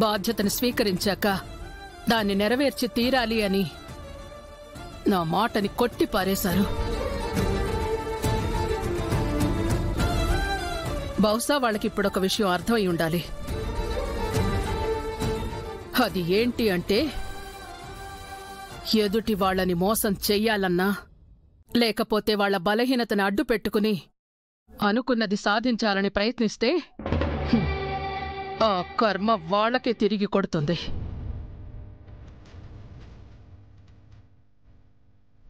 బాధ్యతను స్వీకరించాక దాన్ని నెరవేర్చి తీరాలి అని నా మాటని కొట్టి పారేశారు. బహుశా వాళ్ళకిప్పుడొక విషయం అర్థమై ఉండాలి. అది ఏంటి అంటే, ఎదుటి వాళ్ళని మోసం చెయ్యాలన్నా లేకపోతే వాళ్ల బలహీనతను అడ్డు పెట్టుకుని అనుకున్నది సాధించాలని ప్రయత్నిస్తే ఆ కర్మ వాళ్లకే తిరిగి కొడుతుంది.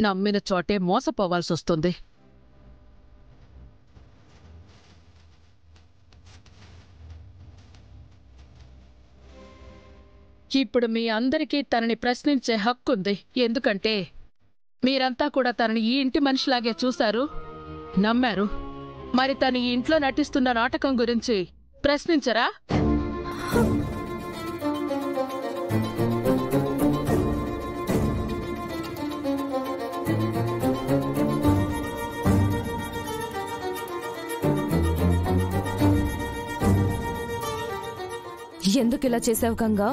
నమ్మిన చోటే మోసపోవాల్సొస్తుంది. ఇప్పుడు మీ అందరికీ తనని ప్రశ్నించే హక్కుంది. ఎందుకంటే మీరంతా కూడా తనని ఈ ఇంటి మనిషిలాగే చూశారు, నమ్మారు. మరి తను ఈ ఇంట్లో నటిస్తున్న నాటకం గురించి ప్రశ్నించరా? ఎందుకు ఇలా చేసావు గంగా?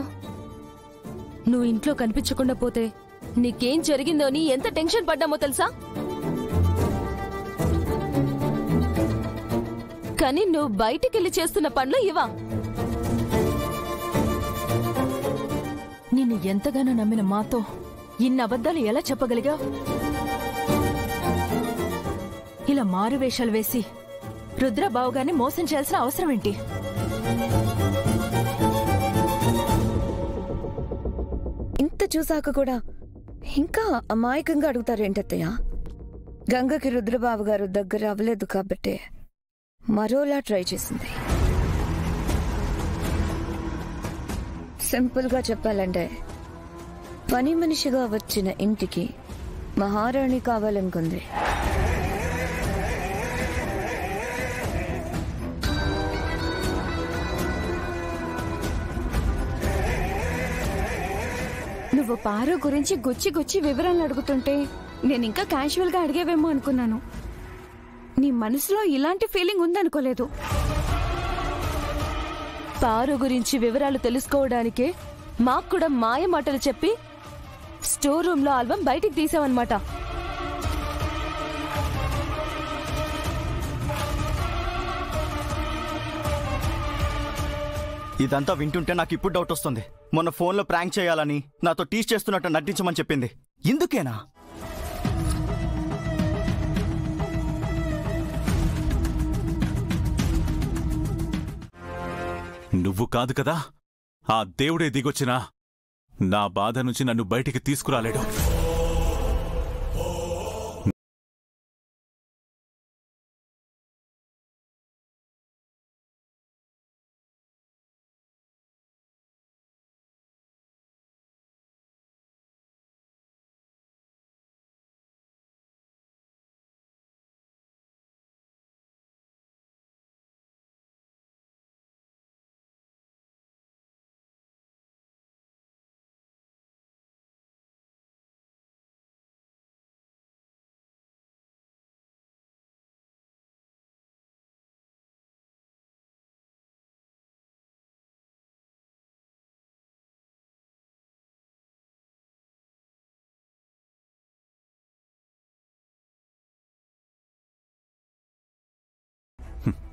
నువ్వు ఇంట్లో కనిపించకుండా పోతే నీకేం జరిగిందో అని ఎంత టెన్షన్ పడ్డామో తెలుసా? కానీ నువ్వు బయటికెళ్ళి చేస్తున్న పనులు ఇవా? నిన్ను ఎంతగానో నమ్మిన మాతో ఇన్ని అబద్ధాలు ఎలా చెప్పగలిగా? ఇలా మారువేషాలు వేసి రుద్రబావుగాన్ని మోసం చేయాల్సిన అవసరం ఏంటి? ఇంత చూసాక కూడా ఇంకా అమాయకంగా అడుగుతారేంటత్తయ్య? గంగకి రుద్రబాబు గారు దగ్గర అవ్వలేదు కాబట్టి మరోలా ట్రై చేసింది. సింపుల్గా చెప్పాలంటే, పని మనిషిగా వచ్చిన ఇంటికి మహారాణి కావాలనుకుంది. నువ్వు పారు గురించి గుచ్చి గుచ్చి వివరాలు అడుగుతుంటే నేనింకా క్యాజువల్గా అడిగేవేమో అనుకున్నాను. నీ మనసులో ఇలాంటి ఫీలింగ్ ఉందనుకోలేదు. పారు గురించి వివరాలు తెలుసుకోవడానికే మాకు కూడా మాయ మాటలు చెప్పి స్టోర్ రూమ్ లో ఆల్బమ్ బయటికి తీసావన్నమాట. ఇదంతా వింటుంటే నాకు ఇప్పుడు డౌట్ వస్తుంది. మొన్న ఫోన్లో ప్రాంక్ చేయాలని నాతో టీచ్ చేస్తున్నట్టు నటించమని చెప్పింది ఇందుకేనా? నువ్వు కాదు కదా, ఆ దేవుడే దిగొచ్చినా నా బాధ నుంచి నన్ను బయటికి తీసుకురాలేడు.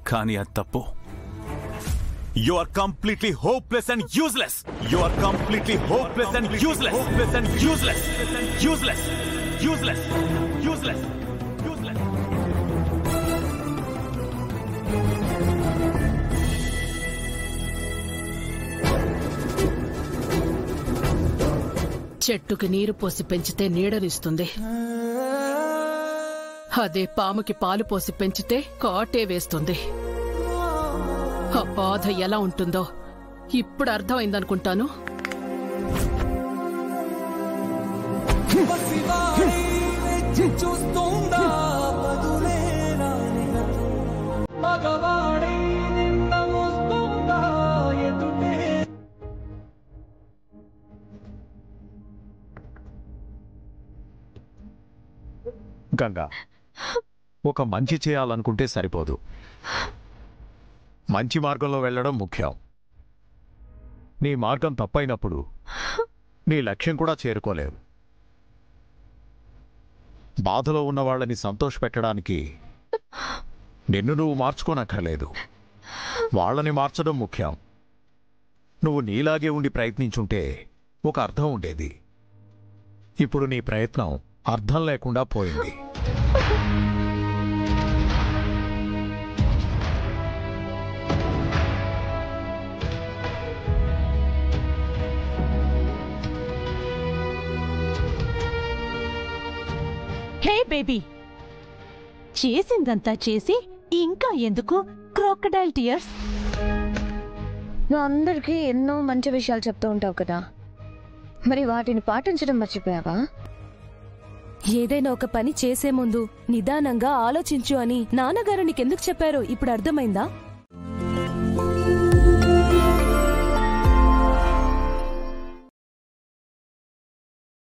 కానీ అది తప్పు. You are completely hopeless and useless. You are completely hopeless and useless. Hopeless and useless. Useless. Useless. Useless. Useless. చెట్టుకి నీరు పోసి పెంచితే నీడనిస్తుంది. అదే పాముకి పాలు పోసి పెంచితే కాటే వేస్తుంది. ఆ బాధ ఎలా ఉంటుందో ఇప్పుడు అర్థమైందనుకుంటాను. గంగా, ఒక మంచి చేయాలనుకుంటే సరిపోదు, మంచి మార్గంలో వెళ్ళడం ముఖ్యం. నీ మార్గం తప్పైనప్పుడు నీ లక్ష్యం కూడా చేరుకోలేవు. బాధలో ఉన్న వాళ్ళని సంతోషపెట్టడానికి నిన్ను నువ్వు మార్చుకోనక్కర్లేదు, వాళ్ళని మార్చడం ముఖ్యం. నువ్వు నీలాగే ఉండి ప్రయత్నించుంటే ఒక అర్థం ఉండేది. ఇప్పుడు నీ ప్రయత్నం అర్థం లేకుండా పోయింది. హే బేబీ, చేసిందంతా చేసి ఇంకా ఎందుకు క్రోకడైల్ టియర్స్? నువ్వు అందరికీ ఎన్నో మంచి విషయాలు చెప్తూ ఉంటావు కదా, మరి వాటిని పాటించడం మర్చిపోయావా? ఏదైనా ఒక పని చేసే ముందు నిదానంగా ఆలోచించు అని నాన్నగారు నీకెందుకు చెప్పారో ఇప్పుడు అర్థమైందా?